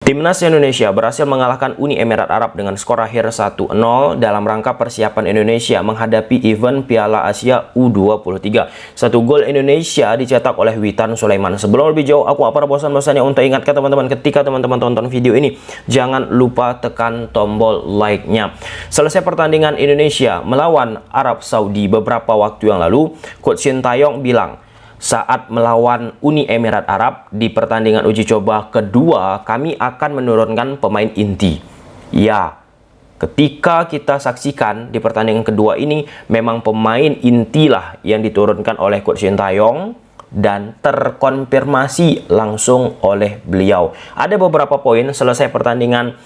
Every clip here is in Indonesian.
Timnas Indonesia berhasil mengalahkan Uni Emirat Arab dengan skor akhir 1-0 dalam rangka persiapan Indonesia menghadapi event Piala Asia U23. Satu gol Indonesia dicetak oleh Witan Sulaiman. Sebelum lebih jauh, aku apa bosan-bosannya untuk ingatkan teman-teman, ketika teman-teman tonton video ini, jangan lupa tekan tombol like-nya. Selesai pertandingan Indonesia melawan Arab Saudi beberapa waktu yang lalu, Coach Sintayong bilang, saat melawan Uni Emirat Arab di pertandingan uji coba kedua, kami akan menurunkan pemain inti. Ya, ketika kita saksikan di pertandingan kedua ini, memang pemain intilah yang diturunkan oleh Coach Sintayong dan terkonfirmasi langsung oleh beliau. Ada beberapa poin selesai pertandingan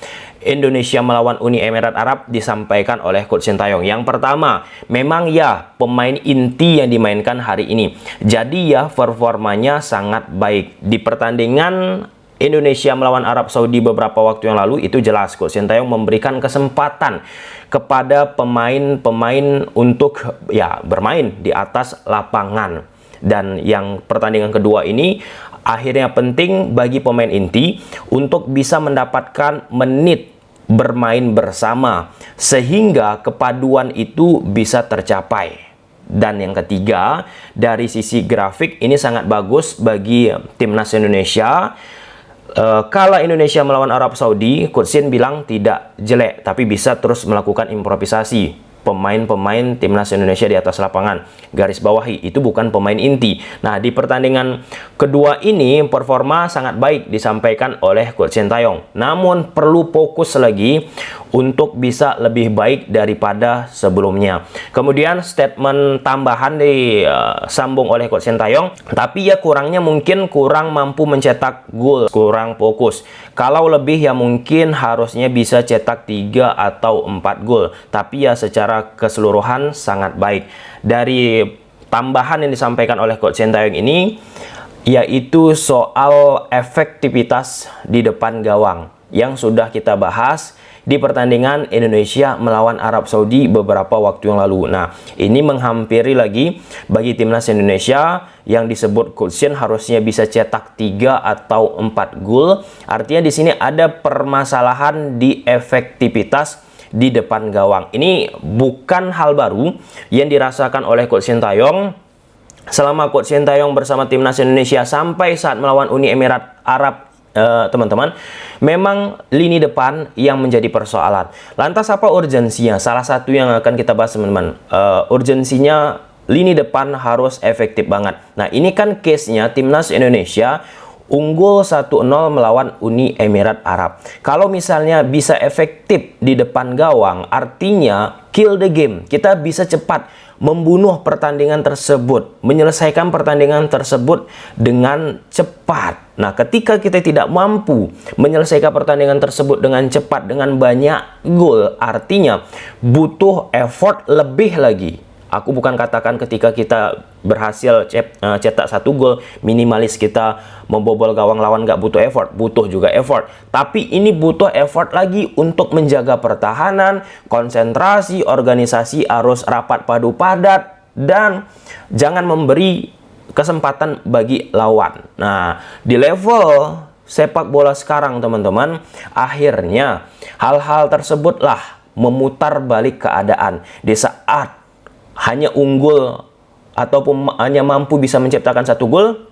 Indonesia melawan Uni Emirat Arab disampaikan oleh Coach Sintayong. Yang pertama, memang ya pemain inti yang dimainkan hari ini. Jadi ya performanya sangat baik. Di pertandingan Indonesia melawan Arab Saudi beberapa waktu yang lalu, itu jelas Coach Sintayong memberikan kesempatan kepada pemain-pemain untuk ya bermain di atas lapangan. Dan yang pertandingan kedua ini akhirnya penting bagi pemain inti untuk bisa mendapatkan menit bermain bersama sehingga kepaduan itu bisa tercapai. Dan yang ketiga, dari sisi grafik ini sangat bagus bagi timnas Indonesia. Kala Indonesia melawan Arab Saudi, Coach Shin bilang tidak jelek, tapi bisa terus melakukan improvisasi. Pemain-pemain timnas Indonesia di atas lapangan, garis bawahi, itu bukan pemain inti. Nah, di pertandingan kedua ini performa sangat baik disampaikan oleh Coach Sintayong. Namun perlu fokus lagi untuk bisa lebih baik daripada sebelumnya. Kemudian statement tambahan disambung oleh Coach Sintayong, tapi ya kurangnya mungkin kurang mampu mencetak gol, kurang fokus. Kalau lebih ya mungkin harusnya bisa cetak 3 atau 4 gol. Tapi ya secara keseluruhan sangat baik. Dari tambahan yang disampaikan oleh Coach Sintayong ini, yaitu soal efektivitas di depan gawang yang sudah kita bahas di pertandingan Indonesia melawan Arab Saudi beberapa waktu yang lalu. Nah, ini menghampiri lagi bagi timnas Indonesia yang disebut Coach Shin harusnya bisa cetak 3 atau 4 gol. Artinya di sini ada permasalahan di efektivitas di depan gawang. Ini bukan hal baru yang dirasakan oleh Coach Sintayong selama Coach Sintayong bersama timnas Indonesia sampai saat melawan Uni Emirat Arab. Teman-teman, memang lini depan yang menjadi persoalan. Lantas apa urgensinya? Salah satu yang akan kita bahas, teman-teman, urgensinya lini depan harus efektif banget. Nah, ini kan case-nya timnas Indonesia unggul 1-0 melawan Uni Emirat Arab. Kalau misalnya bisa efektif di depan gawang, artinya kill the game. Kita bisa cepat membunuh pertandingan tersebut, menyelesaikan pertandingan tersebut dengan cepat. Nah, ketika kita tidak mampu menyelesaikan pertandingan tersebut dengan cepat, dengan banyak gol, artinya butuh effort lebih lagi. Aku bukan katakan ketika kita berhasil cetak 1 gol, minimalis kita membobol gawang lawan nggak butuh effort. Butuh juga effort. Tapi ini butuh effort lagi untuk menjaga pertahanan, konsentrasi, organisasi harus rapat padu padat, dan jangan memberi kesempatan bagi lawan. Nah, di level sepak bola sekarang, teman-teman, akhirnya hal-hal tersebutlah memutar balik keadaan. Di saat hanya unggul ataupun hanya mampu bisa menciptakan 1 gol,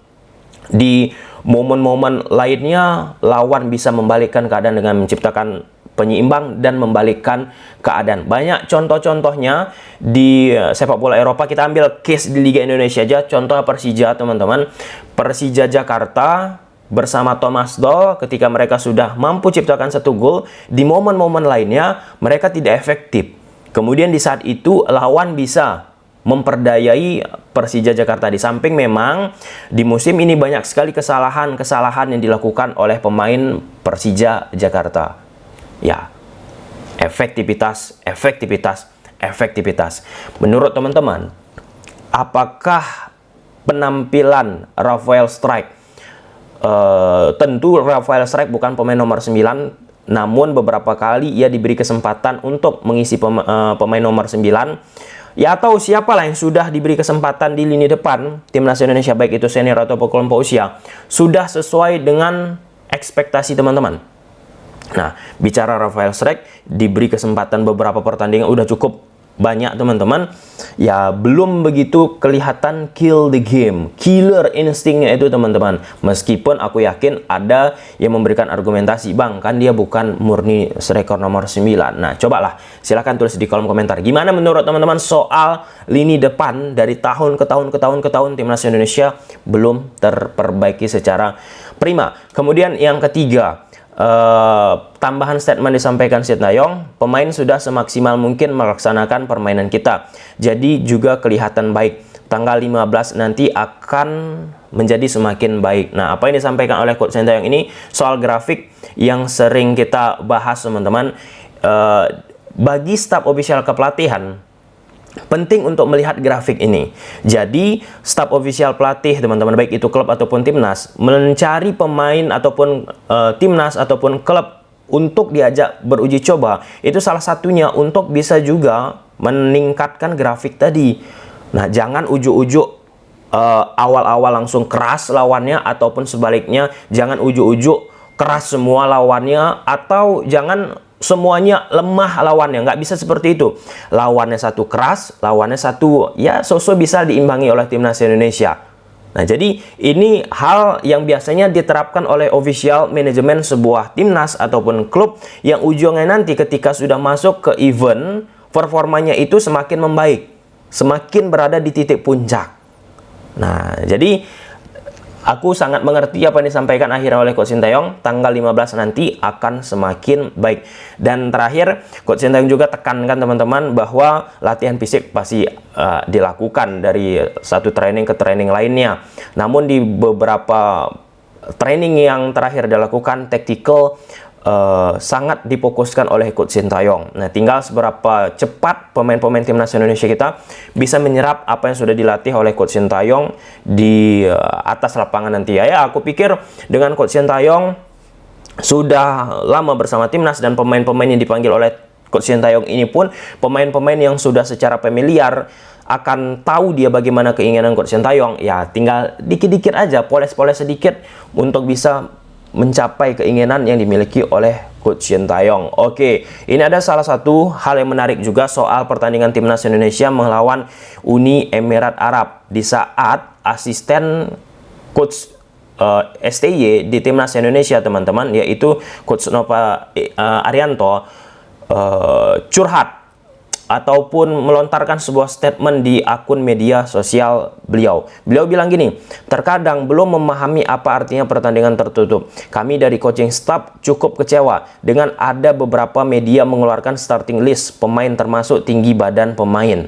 di momen-momen lainnya lawan bisa membalikkan keadaan dengan menciptakan penyeimbang dan membalikkan keadaan. Banyak contoh-contohnya di sepak bola Eropa. Kita ambil case di Liga Indonesia aja, contoh Persija, teman-teman. Persija Jakarta bersama Thomas Doll, ketika mereka sudah mampu ciptakan 1 gol, di momen-momen lainnya mereka tidak efektif. Kemudian di saat itu lawan bisa memperdayai Persija Jakarta. Di samping memang di musim ini banyak sekali kesalahan-kesalahan yang dilakukan oleh pemain Persija Jakarta. Ya, efektivitas. Menurut teman-teman, apakah penampilan Rafael Strijk, tentu Rafael Strijk bukan pemain nomor 9, namun beberapa kali ia diberi kesempatan untuk mengisi pemain nomor 9. Ya, atau siapalah yang sudah diberi kesempatan di lini depan timnas Indonesia, baik itu senior ataupun kelompok usia, sudah sesuai dengan ekspektasi teman-teman. Nah, bicara Rafael Strijk, diberi kesempatan beberapa pertandingan udah cukup banyak teman-teman, ya belum begitu kelihatan kill the game, killer instingnya itu teman-teman. Meskipun aku yakin ada yang memberikan argumentasi, bang kan dia bukan murni striker nomor 9. Nah cobalah, silahkan tulis di kolom komentar gimana menurut teman-teman soal lini depan. Dari tahun ke tahun timnas Indonesia belum terperbaiki secara prima. Kemudian yang ketiga, tambahan statement disampaikan Sintayong, pemain sudah semaksimal mungkin melaksanakan permainan kita, jadi juga kelihatan baik. Tanggal 15 nanti akan menjadi semakin baik. Nah, apa yang disampaikan oleh Coach Sintayong ini soal grafik yang sering kita bahas teman-teman. Bagi staf ofisial kepelatihan penting untuk melihat grafik ini. Jadi staf ofisial pelatih teman-teman, baik itu klub ataupun timnas, mencari pemain ataupun timnas ataupun klub untuk diajak beruji coba, itu salah satunya untuk bisa juga meningkatkan grafik tadi. Nah, jangan ujuk-ujuk awal-awal langsung keras lawannya, ataupun sebaliknya jangan ujuk-ujuk keras semua lawannya, atau jangan semuanya lemah lawannya. Nggak bisa seperti itu. Lawannya satu keras, lawannya satu ya so-so bisa diimbangi oleh timnas Indonesia. Nah, jadi ini hal yang biasanya diterapkan oleh official manajemen sebuah timnas ataupun klub, yang ujungnya nanti ketika sudah masuk ke event, performanya itu semakin membaik, semakin berada di titik puncak. Nah, jadi aku sangat mengerti apa yang disampaikan akhirnya oleh Coach Sintayong. Tanggal 15 nanti akan semakin baik. Dan terakhir, Coach Sintayong juga tekankan teman-teman bahwa latihan fisik pasti dilakukan dari satu training ke training lainnya. Namun di beberapa training yang terakhir dilakukan, tactical sangat difokuskan oleh Coach Sintayong. Nah, tinggal seberapa cepat pemain-pemain timnas Indonesia kita bisa menyerap apa yang sudah dilatih oleh Coach Sintayong di atas lapangan nanti. Ya, aku pikir dengan Coach Sintayong sudah lama bersama timnas, dan pemain-pemain yang dipanggil oleh Coach Sintayong ini pun pemain-pemain yang sudah secara familiar, akan tahu dia bagaimana keinginan Coach Sintayong. Ya, tinggal dikit-dikit aja, poles-poles sedikit untuk bisa mencapai keinginan yang dimiliki oleh Coach Sintayong. Oke, ini ada salah satu hal yang menarik juga soal pertandingan timnas Indonesia melawan Uni Emirat Arab. Di saat asisten Coach STY di timnas Indonesia teman-teman, yaitu Coach Nova Arianto, curhat ataupun melontarkan sebuah statement di akun media sosial beliau. Beliau bilang gini, terkadang belum memahami apa artinya pertandingan tertutup. Kami dari coaching staff cukup kecewa dengan ada beberapa media mengeluarkan starting list pemain termasuk tinggi badan pemain.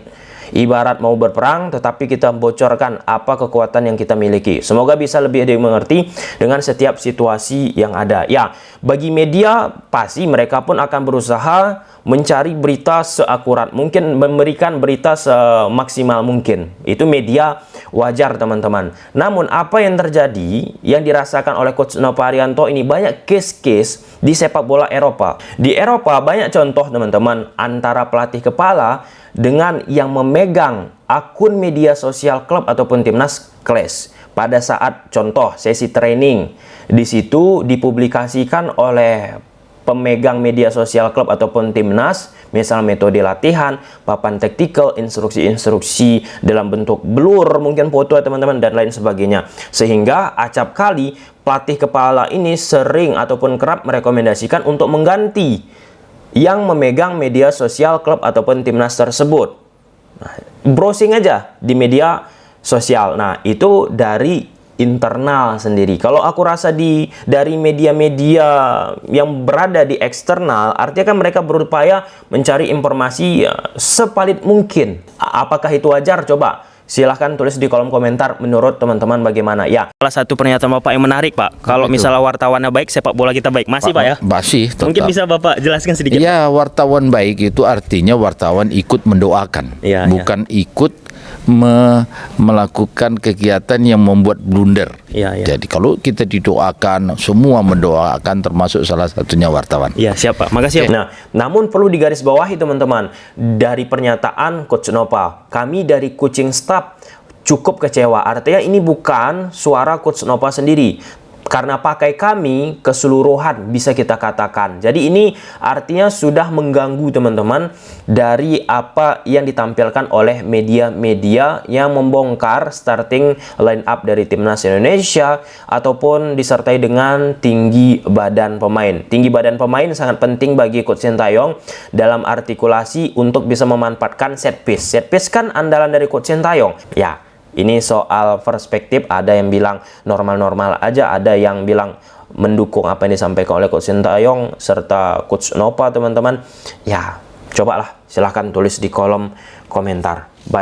Ibarat mau berperang, tetapi kita bocorkan apa kekuatan yang kita miliki. Semoga bisa lebih dimengerti dengan setiap situasi yang ada. Ya, bagi media, pasti mereka pun akan berusaha mencari berita seakurat mungkin, memberikan berita semaksimal mungkin. Itu media wajar teman-teman. Namun apa yang terjadi, yang dirasakan oleh Coach Nova Arianto ini, banyak case-case di sepak bola Eropa. Di Eropa banyak contoh teman-teman, antara pelatih kepala dengan yang memegang akun media sosial klub ataupun timnas clash. Pada saat contoh sesi training, di situ dipublikasikan oleh pemegang media sosial klub ataupun timnas, misal metode latihan, papan taktikal, instruksi-instruksi dalam bentuk blur, mungkin foto teman-teman, dan lain sebagainya. Sehingga acap kali pelatih kepala ini sering ataupun kerap merekomendasikan untuk mengganti yang memegang media sosial klub ataupun timnas tersebut. Nah, browsing aja di media sosial. Nah, itu dari internal sendiri. Kalau aku rasa dari media-media yang berada di eksternal, artinya kan mereka berupaya mencari informasi sepalit mungkin. Apakah itu wajar? Coba silahkan tulis di kolom komentar menurut teman-teman bagaimana. Ya, salah satu pernyataan Bapak yang menarik, Pak. Kalau misalnya wartawannya baik, sepak bola kita baik. Masih, Pak ya? Masih, tetap. Mungkin bisa Bapak jelaskan sedikit. Ya, wartawan baik itu artinya wartawan ikut mendoakan, ya, bukan ikut melakukan kegiatan yang membuat blunder. Ya. Jadi kalau kita didoakan, semua mendoakan, termasuk salah satunya wartawan. Ya, siap Pak. Makasih. Nah, namun perlu digarisbawahi teman-teman, dari pernyataan Coach Nova, kami dari coaching staff cukup kecewa. Artinya ini bukan suara Coach Nova sendiri, Karena pakai kami keseluruhan bisa kita katakan. Jadi ini artinya sudah mengganggu teman-teman dari apa yang ditampilkan oleh media-media yang membongkar starting line up dari timnas Indonesia ataupun disertai dengan tinggi badan pemain. Tinggi badan pemain sangat penting bagi Coach Sintayong dalam artikulasi untuk bisa memanfaatkan set piece. Set piece kan andalan dari Coach Sintayong. Ya, ini soal perspektif, ada yang bilang normal-normal aja, ada yang bilang mendukung apa yang disampaikan oleh Coach Sintayong serta Coach Nova teman-teman. Ya, cobalah silahkan tulis di kolom komentar. Bye.